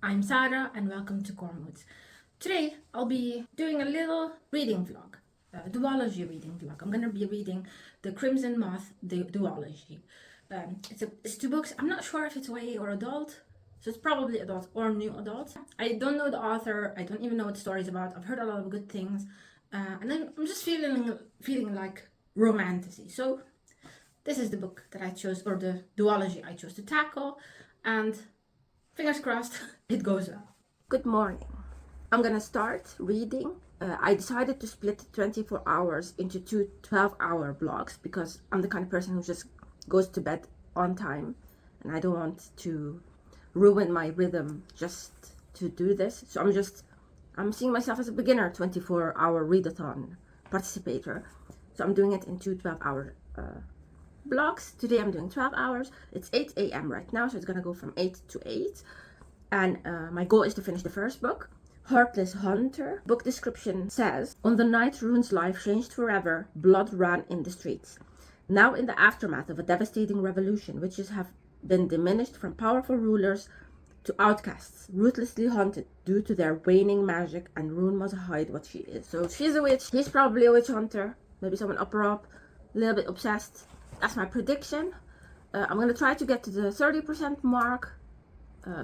I'm Sarah and welcome to CoreMoodz. Today I'll be doing a little reading vlog, a duology reading vlog. I'm gonna be reading the Crimson Moth duology. It's two books. I'm not sure if it's YA or adult, so it's probably adult or new adult. I don't know the author. I don't even know what the story is about. I've heard a lot of good things, and I'm just feeling like romantasy. So this is the book that I chose, or the duology I chose to tackle, and fingers crossed, it goes well. Good morning. I'm gonna start reading. I decided to split 24 hours into two 12-hour blocks because I'm the kind of person who just goes to bed on time and I don't want to ruin my rhythm just to do this. So I'm seeing myself as a beginner 24-hour readathon participator. So I'm doing it in two 12-hour blocks. Today I'm doing 12 hours. It's 8 a.m. right now, so it's gonna go from 8 to 8. And my goal is to finish the first book, Heartless Hunter. Book description says, on the night Rune's life changed forever, blood ran in the streets. Now in the aftermath of a devastating revolution, witches have been diminished from powerful rulers to outcasts, ruthlessly hunted due to their waning magic, and Rune must hide what she is. So she's a witch, he's probably a witch hunter, maybe someone upper up, a little bit obsessed. That's my prediction. I'm gonna try to get to the 30% mark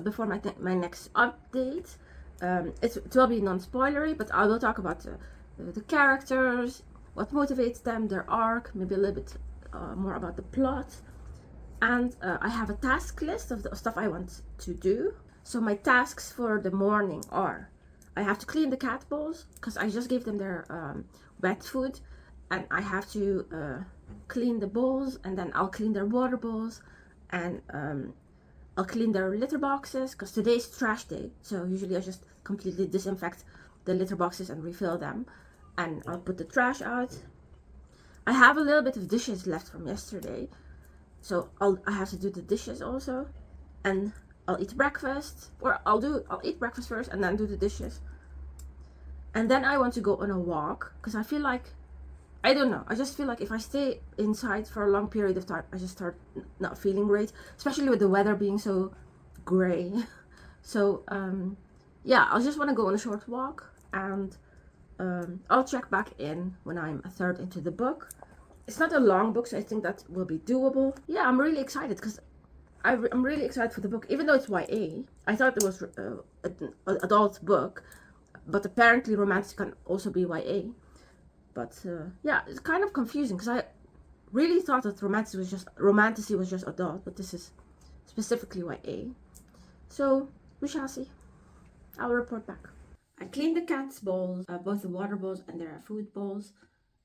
before my next update. It will be non-spoilery, but I will talk about the characters, what motivates them, their arc, maybe a little bit more about the plot. And I have a task list of the stuff I want to do. So my tasks for the morning are, I have to clean the cat bowls because I just gave them their wet food, and I have to clean the bowls, and then I'll clean their water bowls, and I'll clean their litter boxes because today's trash day. So usually I just completely disinfect the litter boxes and refill them, and I'll put the trash out. I have a little bit of dishes left from yesterday, so I have to do the dishes also, and I'll eat breakfast, or I'll eat breakfast first and then do the dishes. And then I want to go on a walk because I feel like, I don't know, I just feel like if I stay inside for a long period of time, I just start not feeling great, especially with the weather being so gray. So yeah, I just want to go on a short walk, and I'll check back in when I'm a third into the book. It's not a long book, so I think that will be doable. Yeah, I'm really excited because I'm really excited for the book, even though it's YA. I thought it was an adult book, but apparently romance can also be YA. But yeah, it's kind of confusing because I really thought that romantasy was just adult, but this is specifically YA. So we shall see. I'll report back. I cleaned the cat's bowls, both the water bowls and their food bowls,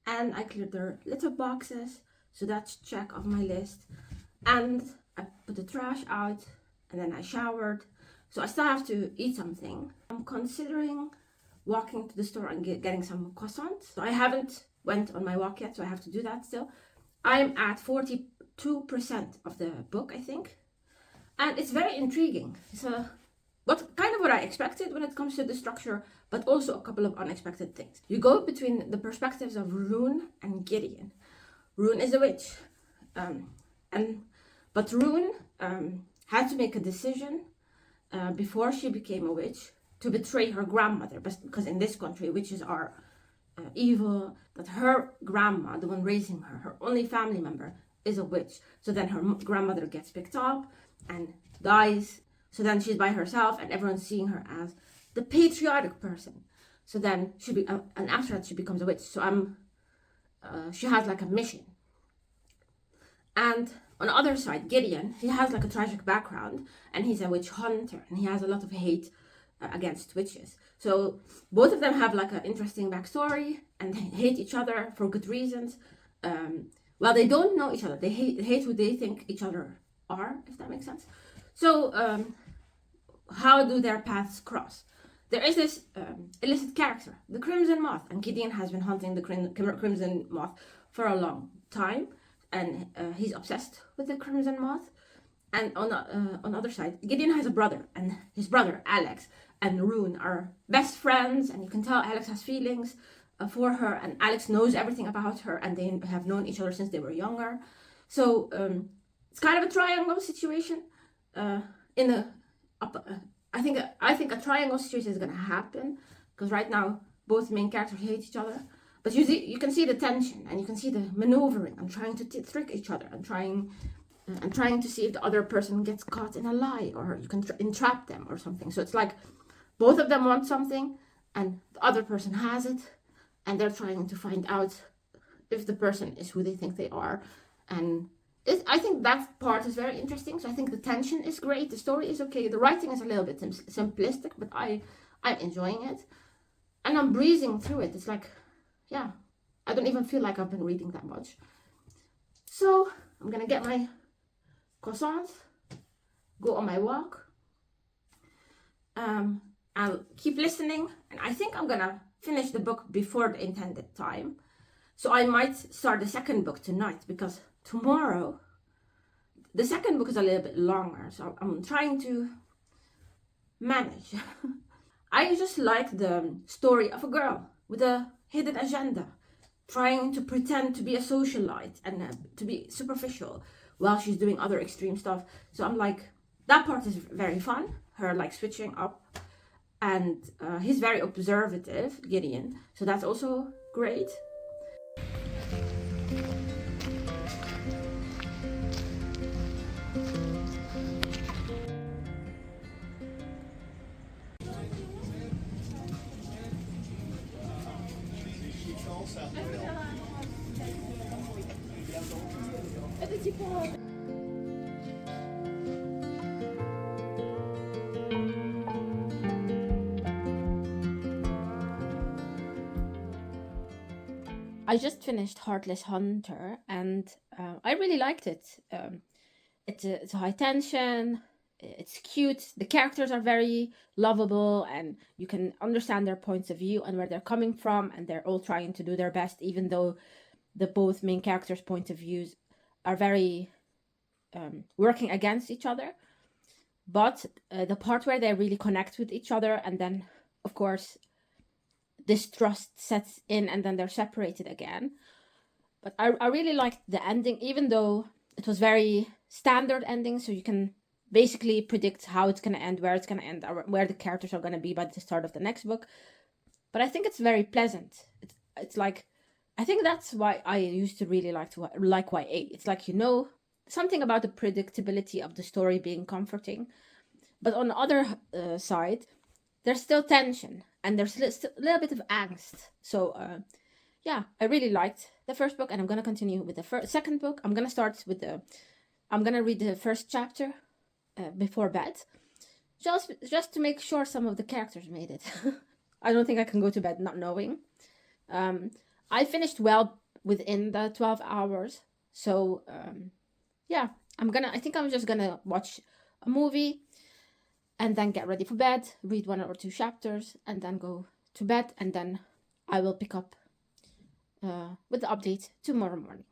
and I cleared their litter boxes. So that's check off my list. And I put the trash out, and then I showered. So I still have to eat something. I'm considering walking to the store and getting some croissants. So I haven't went on my walk yet, so I have to do that still. I'm at 42% of the book, I think, and it's very intriguing. So what I expected when it comes to the structure, but also a couple of unexpected things. You go between the perspectives of Rune and Gideon. Rune is a witch, but Rune had to make a decision before she became a witch to betray her grandmother, because in this country witches are evil, that her grandma, the one raising her only family member, is a witch. So then her grandmother gets picked up and dies. So then she's by herself and everyone's seeing her as the patriotic person. So then and after that she becomes a witch. So she has like a mission. And on the other side, Gideon, he has like a tragic background, and he's a witch hunter, and he has a lot of hate against witches. So both of them have like an interesting backstory and hate each other for good reasons. Well, they don't know each other. They hate who they think each other are, if that makes sense. So how do their paths cross? There is this illicit character, the Crimson Moth, and Gideon has been hunting the Crimson Moth for a long time, and he's obsessed with the Crimson Moth. And on the other side, Gideon has a brother, and his brother Alex and Rune are best friends, and you can tell Alex has feelings for her, and Alex knows everything about her, and they have known each other since they were younger. So it's kind of a triangle situation in the I think a triangle situation is gonna happen because right now both main characters hate each other. But you can see the tension and you can see the maneuvering and trying to trick each other and trying to see if the other person gets caught in a lie or you can entrap them or something. So it's like both of them want something and the other person has it and they're trying to find out if the person is who they think they are. And I think that part is very interesting. So I think the tension is great. The story is okay. The writing is a little bit simplistic, but I'm enjoying it, and I'm breezing through it. It's like, yeah, I don't even feel like I've been reading that much. So I'm gonna get my croissant, go on my walk. I'll keep listening, and I think I'm gonna finish the book before the intended time. So I might start the second book tonight because tomorrow the second book is a little bit longer. So I'm trying to manage. I just like the story of a girl with a hidden agenda, trying to pretend to be a socialite and to be superficial while she's doing other extreme stuff. So I'm like, that part is very fun. Her like switching up, and he's very observative, Gideon. So that's also great. I just finished Heartless Hunter, and I really liked it. It's high tension. It's cute. The characters are very lovable, and you can understand their points of view and where they're coming from, and they're all trying to do their best, even though the both main characters' point of views are very working against each other. But the part where they really connect with each other, and then, of course, distrust sets in, and then they're separated again. But I really liked the ending, even though it was very standard ending, so you can basically predict how it's going to end, where it's going to end, or where the characters are going to be by the start of the next book. But I think it's very pleasant. It's like, I think that's why I used to really like YA. It's like, something about the predictability of the story being comforting. But on the other side, there's still tension and there's still a little bit of angst. So yeah, I really liked the first book, and I'm gonna continue with the second book. I'm gonna read the first chapter before bed, just to make sure some of the characters made it. I don't think I can go to bed not knowing. I finished well within the 12 hours, so yeah, I think I'm just gonna watch a movie and then get ready for bed, read 1 or 2 chapters, and then go to bed, and then I will pick up with the update tomorrow morning.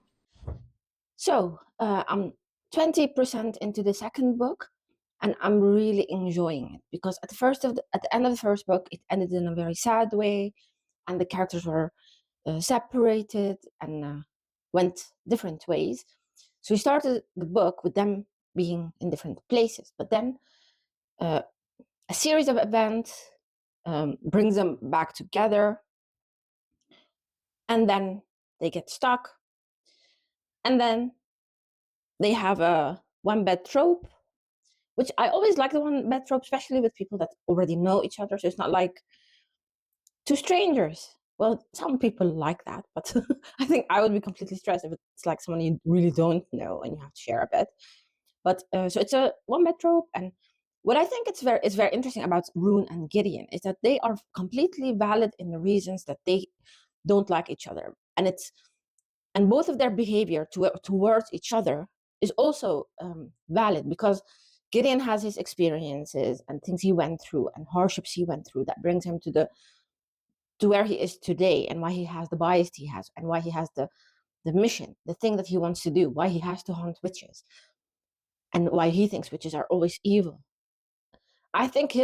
So I'm 20% into the second book, and I'm really enjoying it because at the end of the first book, it ended in a very sad way, and the characters were separated and went different ways. So we started the book with them being in different places, but then a series of events brings them back together, and then they get stuck, and then they have a one bed trope, which I always like the one bed trope, especially with people that already know each other. So it's not like two strangers. Well, some people like that, but I think I would be completely stressed if it's like someone you really don't know and you have to share a bed. But so it's a one bed trope, and what I think it's very interesting about Rune and Gideon is that they are completely valid in the reasons that they don't like each other, and both of their behavior towards each other is also valid, because Gideon has his experiences and things he went through and hardships he went through that brings him to where he is today, and why he has the bias he has, and why he has the mission, the thing that he wants to do, why he has to hunt witches, and why he thinks witches are always evil. I think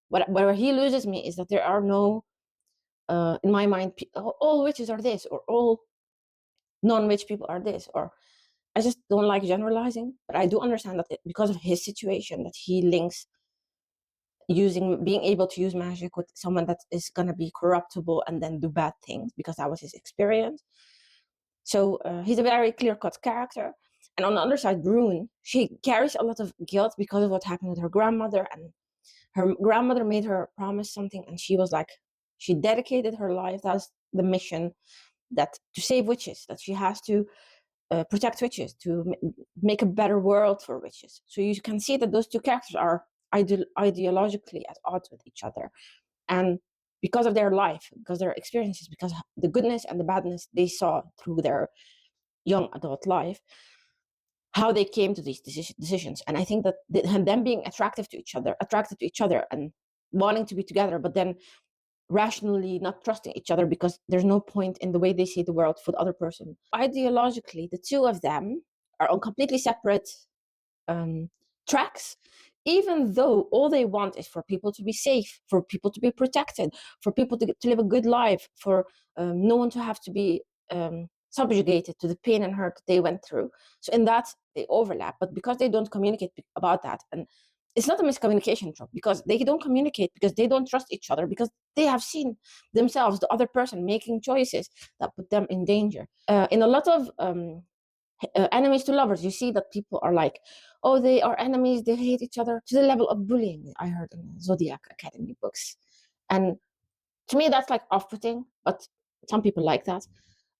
where he loses me is that there are no, in my mind, all witches are this, or all non-witch people are this, or I just don't like generalizing. But I do understand that because of his situation, that he links being able to use magic with someone that is gonna be corruptible and then do bad things, because that was his experience. So he's a very clear-cut character. And on the other side, Rune, she carries a lot of guilt because of what happened with her grandmother, and her grandmother made her promise something, and she was like, she dedicated her life. That's the mission, that to save witches, that she has to protect witches, to make a better world for witches. So you can see that those two characters are ideologically at odds with each other, and because of their life, because their experiences, because the goodness and the badness they saw through their young adult life, how they came to these decisions. And I think that them being attracted to each other and wanting to be together, but then rationally not trusting each other because there's no point in the way they see the world for the other person. Ideologically, the two of them are on completely separate tracks, even though all they want is for people to be safe, for people to be protected, for people to live a good life, for no one to have to be subjugated to the pain and hurt that they went through. So in that, they overlap. But because they don't communicate about that, and it's not a miscommunication trope, because they don't communicate, because they don't trust each other, because they have seen themselves, the other person, making choices that put them in danger. In a lot of enemies to lovers, you see that people are like, oh, they are enemies, they hate each other, to the level of bullying, I heard in the Zodiac Academy books. And to me, that's like off-putting, but some people like that.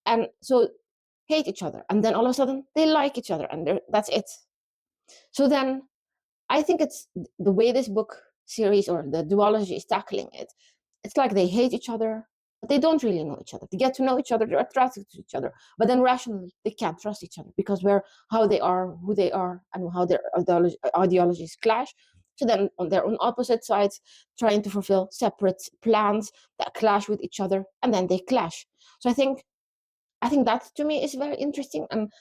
And so hate each other, and then all of a sudden they like each other, and that's it. So then I think it's the way this book series or the duology is tackling it. It's like they hate each other, but they don't really know each other. They get to know each other, they're attracted to each other, but then rationally they can't trust each other because how they are, who they are, and how their ideologies clash. So then on their own opposite sides, trying to fulfill separate plans that clash with each other, and then they clash. So I think that to me is very interesting, and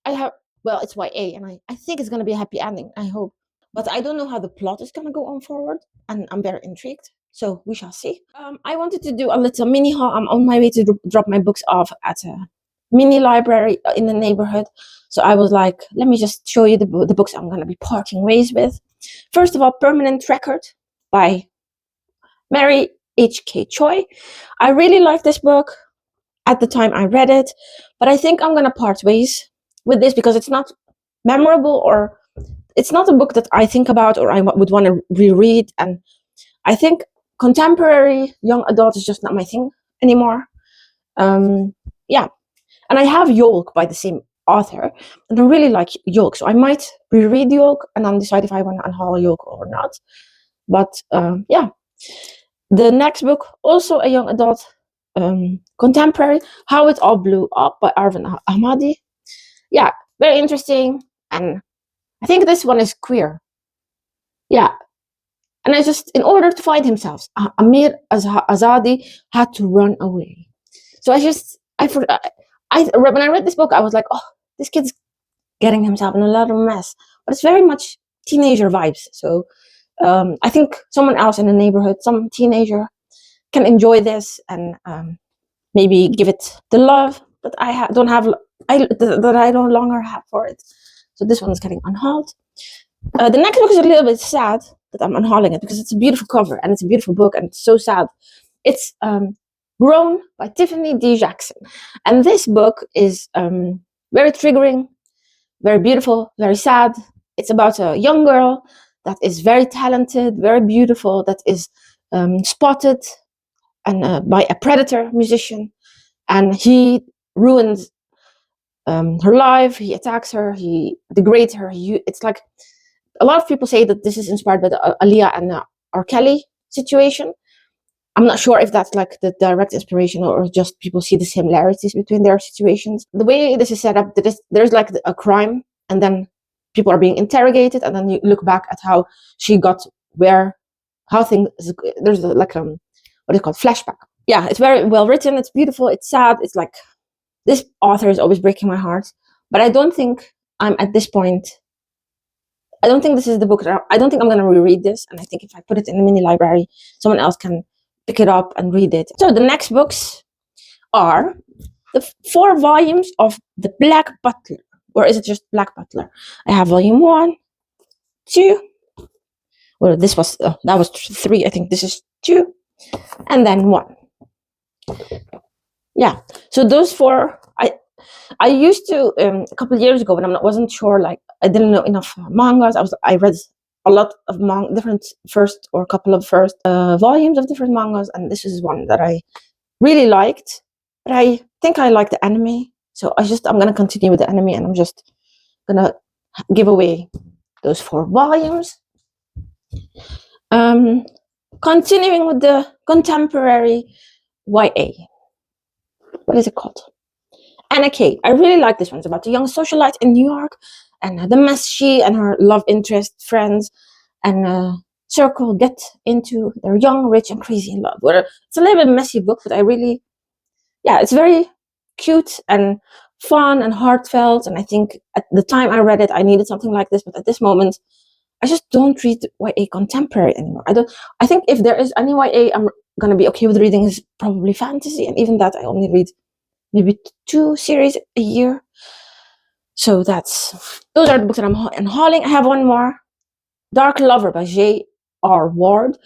it's YA, and I think it's going to be a happy ending, I hope. But I don't know how the plot is going to go on forward, and I'm very intrigued. So we shall see. I wanted to do a little mini haul. I'm on my way to drop my books off at a mini library in the neighborhood. So I was like, let me just show you the books I'm going to be parting ways with. First of all, Permanent Record by Mary H.K. Choi. I really like this book at the time I read it, but I think I'm going to part ways with this because it's not memorable, or it's not a book that I think about or I would want to reread. And I think contemporary young adult is just not my thing anymore. Yeah. And I have Yolk by the same author, and I really like Yolk. So I might reread Yolk and then decide if I want to unhaul Yolk or not. But yeah. The next book, also a young adult contemporary, How It All Blew Up by Arvin Ahmadi. Yeah, very interesting. And I think this one is queer. Yeah. And in order to find himself, Amir Azadi had to run away. So when I read this book, I was like, oh, this kid's getting himself in a lot of mess. But it's very much teenager vibes. So I think someone else in the neighborhood, some teenager, can enjoy this and maybe give it the love that I that I no longer have for it. So this one's getting unhauled. The next book is a little bit sad that I'm unhauling it because it's a beautiful cover and it's a beautiful book and it's so sad. It's Grown by Tiffany D. Jackson. And this book is very triggering, very beautiful, very sad. It's about a young girl that is very talented, very beautiful, that is spotted and by a predator musician, and he ruins her life. He attacks her, he degrades her. It's like a lot of people say that this is inspired by the Aaliyah and R. Kelly situation. I'm not sure if that's like the direct inspiration or just people see the similarities between their situations. The way this is set up, there's like a crime, and then people are being interrogated, and then you look back at how she got how things. There's like what is it called, flashback. Yeah, it's very well written. It's beautiful. It's sad. It's like, this author is always breaking my heart. But I don't think I'm at this point. I don't think this is the book. I don't think I'm going to reread this. And I think if I put it in a mini library, someone else can pick it up and read it. So the next books are the 4 volumes of The Black Butler. Or is it just Black Butler? I have volume 1, 2. Well, this was that was 3. I think this is 2, and then 1. Yeah. So those 4. I used to a couple of years ago when I wasn't sure, like I didn't know enough mangas. I read a lot of different first or a couple of first volumes of different mangas, and this is one that I really liked. But I think I like the anime, so I'm gonna continue with the anime, and I'm just gonna give away those 4 volumes. Continuing with the contemporary YA. What is it called? Anna K. I really like this one. It's about a young socialite in New York and the mess she and her love interest friends and circle get into. They're young, rich, and crazy in love. It's a little bit messy book, but it's very cute and fun and heartfelt. And I think at the time I read it, I needed something like this. But at this moment, I just don't read YA contemporary anymore. I think if there is any YA I'm gonna be okay with reading is probably fantasy, and even that I only read maybe 2 series a year. So those are the books that I'm unhauling. I have one more, Dark Lover by J.R. Ward.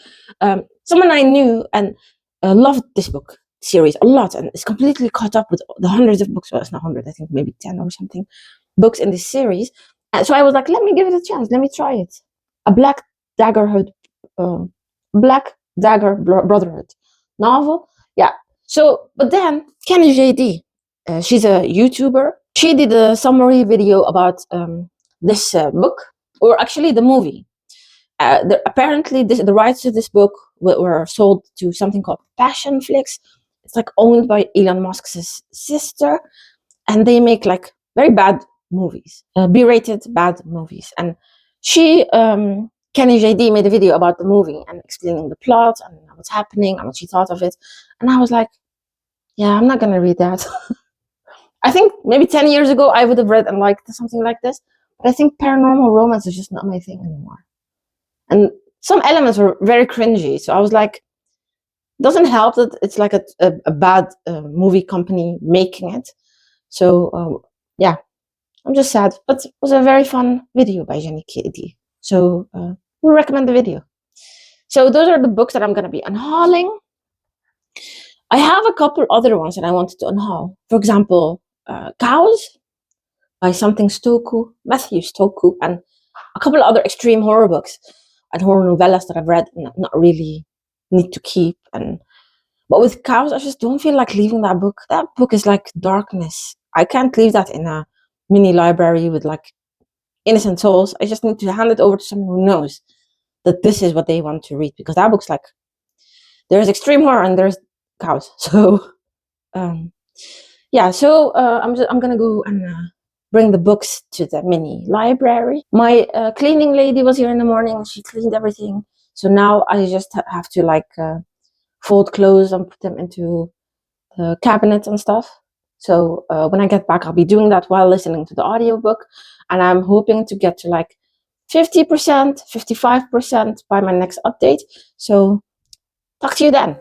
Someone I knew and loved this book series a lot, and is completely caught up with the hundreds of books. Well, it's not 100, I think maybe 10 or something books in this series. And so I was like, let me give it a chance. Let me try it. A Black Dagger Brotherhood novel. Yeah. So, but then Kenny JD, she's a YouTuber. She did a summary video about this book, or actually the movie. Apparently, the rights to this book were sold to something called Passionflix. It's like owned by Elon Musk's sister, and they make like very bad movies, B-rated bad movies. And Kenny JD made a video about the movie and explaining the plot and what's happening and what she thought of it. And I was like, yeah, I'm not gonna read that. I think maybe 10 years ago I would have read and liked something like this, but I think paranormal romance is just not my thing anymore. And some elements were very cringy, so I was like, doesn't help that it's like a bad movie company making it. So yeah, I'm just sad, but it was a very fun video by Jenny KD. So we'll recommend the video. So those are the books that I'm going to be unhauling. I have a couple other ones that I wanted to unhaul. For example, Cows by Matthew Stokoe, and a couple of other extreme horror books and horror novellas that I've read and not really need to keep. But with Cows, I just don't feel like leaving that book. That book is like darkness. I can't leave that in a mini library with like innocent souls. I just need to hand it over to someone who knows that this is what they want to read, because that book's like, there's extreme horror and there's Cows. So so I'm gonna go and bring the books to the mini library. My cleaning lady was here in the morning. She cleaned everything. So now I just have to like fold clothes and put them into the cabinets and stuff. So when I get back, I'll be doing that while listening to the audiobook. And I'm hoping to get to like 50%, 55% by my next update. So talk to you then.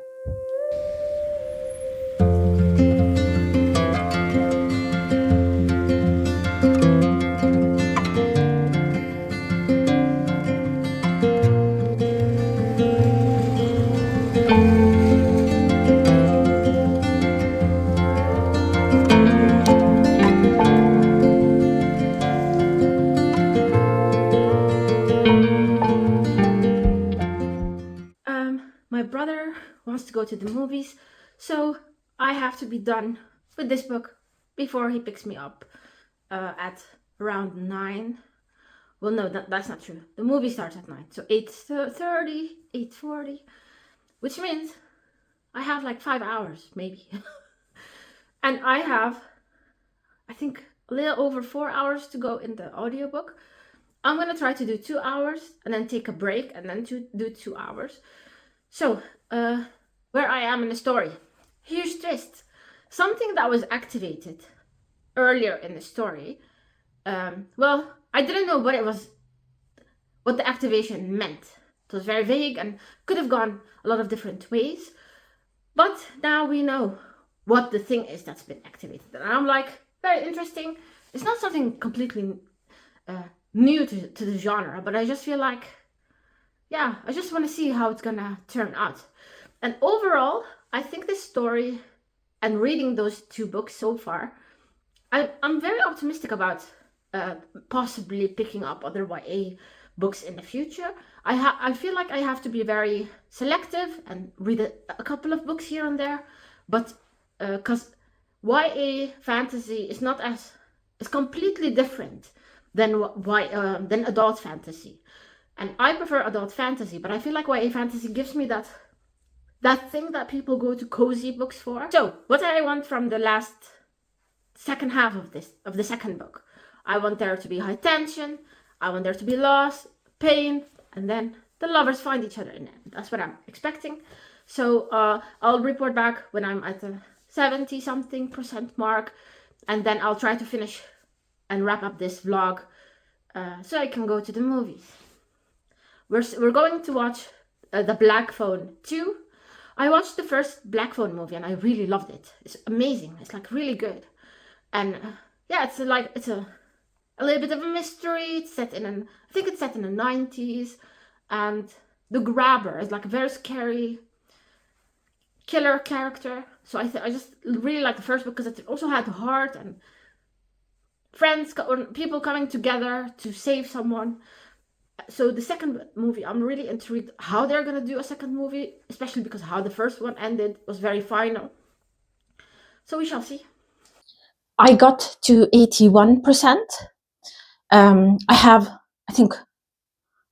My brother wants to go to the movies, so I have to be done with this book before he picks me up at around 9. Well, no, that's not true. The movie starts at 9, so 8:30, 8:40, which means I have like 5 hours, maybe. And I have, I think, a little over 4 hours to go in the audiobook. I'm gonna try to do 2 hours and then take a break and then do 2 hours. So, where I am in the story. Here's twist. Something that was activated earlier in the story. Well, I didn't know what the activation meant. It was very vague and could have gone a lot of different ways. But now we know what the thing is that's been activated. And I'm like, very interesting. It's not something completely new to the genre, but I just feel like yeah, I just want to see how it's gonna turn out. And overall, I think this story and reading those two books so far, I'm very optimistic about possibly picking up other YA books in the future. I feel like I have to be very selective and read a couple of books here and there, but because YA fantasy is not as it's completely different than adult fantasy, and I prefer adult fantasy, but I feel like YA fantasy gives me that thing that people go to cozy books for. So, what I want from the last second half of the second book, I want there to be high tension. I want there to be loss, pain, and then the lovers find each other in the end. That's what I'm expecting. So I'll report back when I'm at the 70-something% mark, and then I'll try to finish and wrap up this vlog so I can go to the movies. We're going to watch The Black Phone 2. I watched the first Black Phone movie and I really loved it. It's amazing. It's like really good. And yeah, it's a little bit of a mystery. It's set in I think it's set in the 90s, and the grabber is like a very scary killer character. So I just really like the first book because it also had heart and friends or people coming together to save someone. So the second movie, I'm really intrigued how they're gonna do a second movie, especially because how the first one ended was very final. So we shall see. I got to 81%. I have, I think,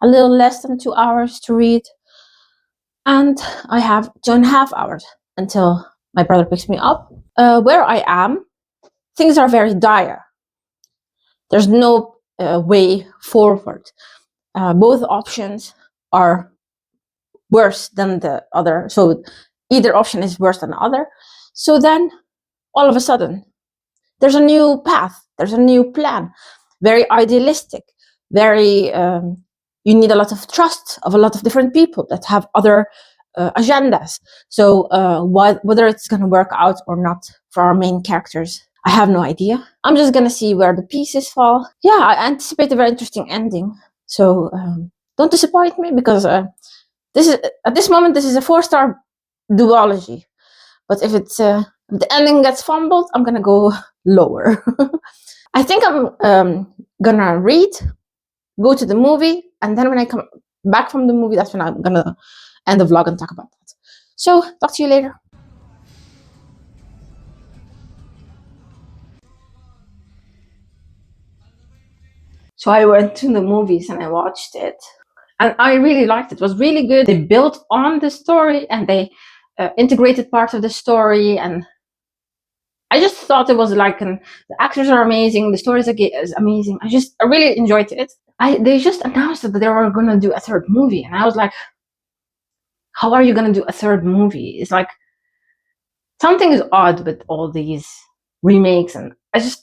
a little less than 2 hours to read, and I have 2.5 hours until my brother picks me up. Where I am, things are very dire. There's no way forward. Both options are worse than the other. So either option is worse than the other. So then all of a sudden, there's a new path. There's a new plan. Very idealistic. Very, you need a lot of trust of a lot of different people that have other agendas. So whether it's going to work out or not for our main characters, I have no idea. I'm just going to see where the pieces fall. Yeah, I anticipate a very interesting ending. So don't disappoint me, because this is at this moment this is a 4-star duology. But if it's the ending gets fumbled, I'm gonna go lower. I think I'm gonna read, go to the movie, and then when I come back from the movie, that's when I'm gonna end the vlog and talk about that. So talk to you later. So I went to the movies and I watched it, and I really liked it. It was really good. They built on the story and they integrated parts of the story, and I just thought it was like the actors are amazing, the story is amazing. I really enjoyed it. They just announced that they were gonna do a third movie, and I was like, how are you gonna do a third movie? It's like something is odd with all these remakes, and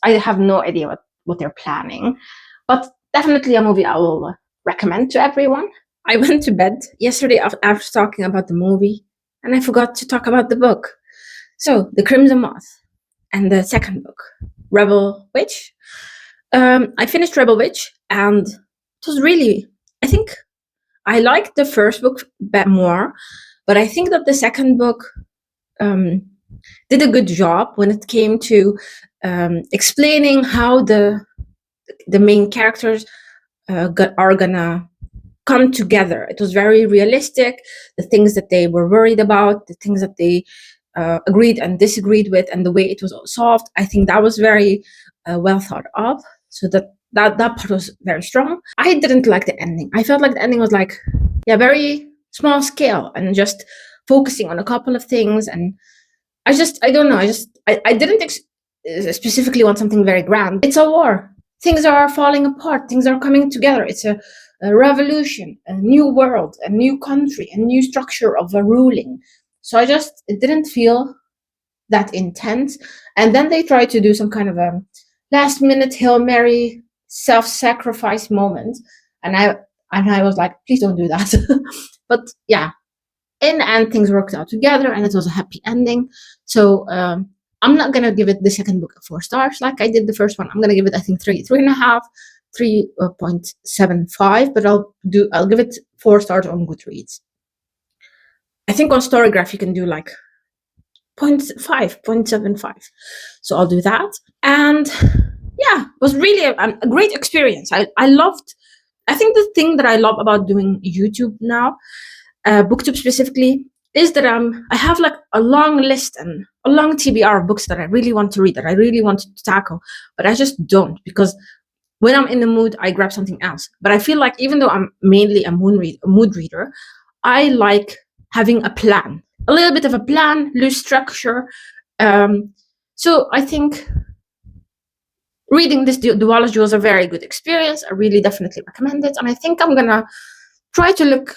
I have no idea what they're planning. But definitely a movie I will recommend to everyone. I went to bed yesterday after talking about the movie, and I forgot to talk about the book. So, The Crimson Moth, and the second book, Rebel Witch. I finished Rebel Witch, and it was really, I think I liked the first book more, but I think that the second book did a good job when it came to explaining how the main characters are gonna come together. It was very realistic. The things that they were worried about, the things that they agreed and disagreed with, and the way it was solved, I think that was very well thought of. So that part was very strong. I didn't like the ending. I felt like the ending was like, yeah, very small scale and just focusing on a couple of things. And I don't know. I didn't specifically want something very grand. It's a war. Things are falling apart. Things are coming together. It's a revolution, a new world, a new country, a new structure of a ruling. So it didn't feel that intense. And then they tried to do some kind of a last minute Hail Mary self-sacrifice moment. And I was like, please don't do that. But yeah, in the end, things worked out together and it was a happy ending. So I'm not gonna give it the second book 4 stars like I did the first one. I'm gonna give it, I think, 3.5, 3.75, but I'll give it 4 stars on Goodreads. I think on Storygraph you can do like 0.5, 0.75. So I'll do that. And yeah, it was really a great experience. I loved, I think the thing that I love about doing YouTube now, booktube specifically, is that I have like a long list and a long TBR of books that I really want to read, that I really want to tackle, but I just don't, because when I'm in the mood, I grab something else. But I feel like even though I'm mainly a mood reader, I like having a plan, a little bit of a plan, loose structure. So I think reading this duology was a very good experience. I really definitely recommend it. And I think I'm going to try to look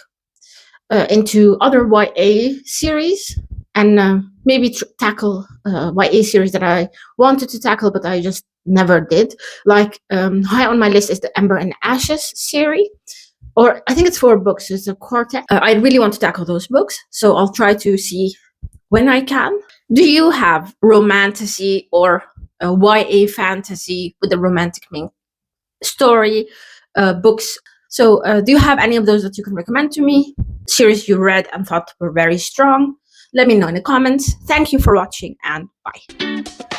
into other YA series and maybe tackle YA series that I wanted to tackle, but I just never did. Like high on my list is the Ember and Ashes series, or I think it's 4 books. It's a quartet. I really want to tackle those books, so I'll try to see when I can. Do you have romantasy or YA fantasy with a romantic main story books? So do you have any of those that you can recommend to me? Series you read and thought were very strong? Let me know in the comments. Thank you for watching, and bye.